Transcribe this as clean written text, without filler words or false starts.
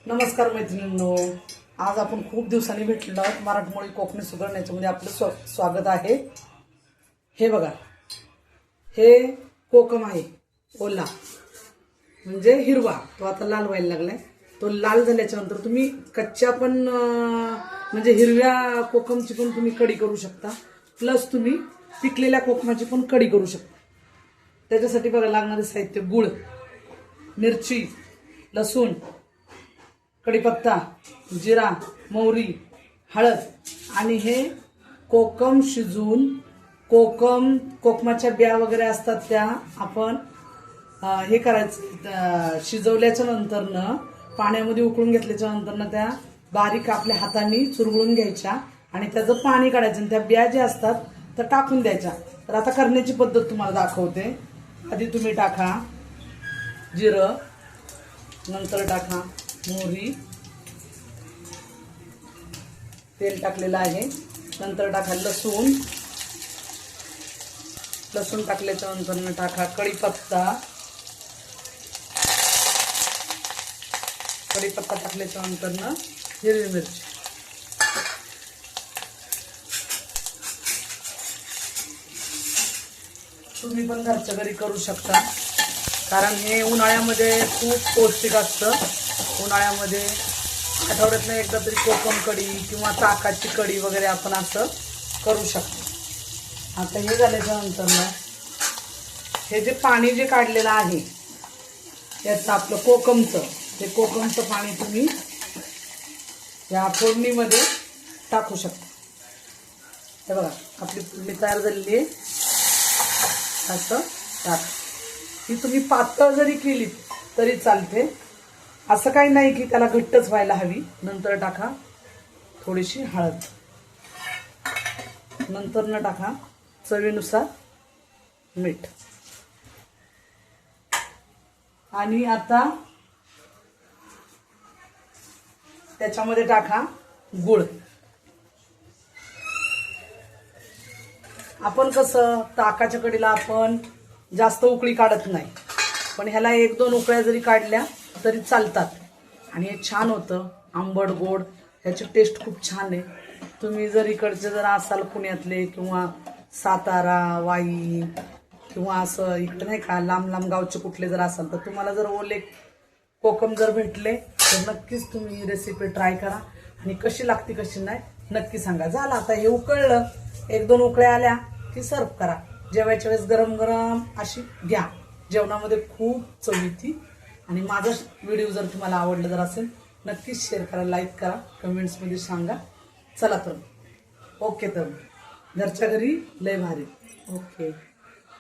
नमस्कार मैत्रिणींनो, आज आपण खूप दिवसांनी भेटलो आहोत. मराठमोळी कोकणी सुगरण्याच्यामध्ये आपलं स्वागत आहे. हे बघा, हे कोकम आहे, ओला म्हणजे हिरवा. तो आता लाल व्हायला लागलाय. तो लाल झाल्याच्या नंतर तुम्ही कच्च्या पण म्हणजे हिरव्या कोकमची पण तुम्ही कढी करू शकता, प्लस तुम्ही पिकलेल्या कोकमाची पण कढी करू शकता. त्याच्यासाठी बघा लागणारे साहित्य: गुळ, मिरची, लसूण, कढीपत्ता, जिरा, मोहरी, हळद आणि हे कोकम शिजवून कोकमाच्या बिया वगैरे असतात त्या आपण हे करायचं. शिजवल्याच्या नंतरनं पाण्यामध्ये उकळून घेतल्याच्या नंतरनं त्या बारीक आपल्या हाताने चुरगळून घ्यायच्या आणि त्याचं पाणी काढायचं आणि त्या बिया ज्या असतात त्या टाकून द्यायच्या. तर आता करण्याची पद्धत तुम्हाला दाखवते. आधी तुम्ही टाका जिरं, नंतर टाका मोहरी, तेल टाकलेलं आहे. नंतर टाका लसूण टाकल्याच्या नंतर टाका कढीपत्ता टाकल्याच्या नंतर हिरवी मिरची. तुम्ही पण घरच्या घरी करू शकता, कारण हे उन्हाळ्यामध्ये खूप पौष्टिक असतं. उन्हाळ्यामध्ये आठवड्यातनं एकदा तरी कोकम कढी किंवा ताकाची कढी वगैरे आपण असं करू शकतो. आता हे झाल्याच्या नंतर हे जे पाणी जे काढलेलं आहे याचं आपलं कोकमचं पाणी तुम्ही या फोडणीमध्ये टाकू शकता. हे बघा, आपली फोडणी तयार झालेली आहे. असं टाक. ही तुम्ही पातळ जरी केली तरी चालते, असं काही नाही की त्याला घट्टच व्हायला हवी. नंतर टाका थोडीशी हळद, नंतर टाका चवीनुसार मीठ आणि आता त्याच्यामध्ये टाका गुळ. आपण कसं ताकाच्या कढीला आपण जास्त उकळी काढत नाही, पण ह्याला 1-2 उकळ्या जरी काढल्या तरी चालतात आणि हे छान होतं. आंबट गोड ह्याची टेस्ट खूप छान आहे. तुम्ही जर इकडचे जर असाल पुण्यातले किंवा सातारा, वाई किंवा असं इकडे नाही का लांब गावचे कुठले जर असाल, तर तुम्हाला जर ओले कोकम जर भेटले तर नक्कीच तुम्ही ही रेसिपी ट्राय करा आणि कशी लागते कशी नाही नक्की सांगा. झालं, आता हे उकळलं, 1-2 उकळ्या आल्या की सर्व करा. जेवायच्या वेळेस गरम गरम अशी घ्या. जेवणामध्ये खूप चव येते. आणि माझा व्हिडिओ जर तुम्हाला आवडला जर असेल नक्कीच शेअर करा, लाईक करा, कमेंट्समध्ये सांगा. चला तर ओके, तर घरच्या घरी लय भारी. ओके.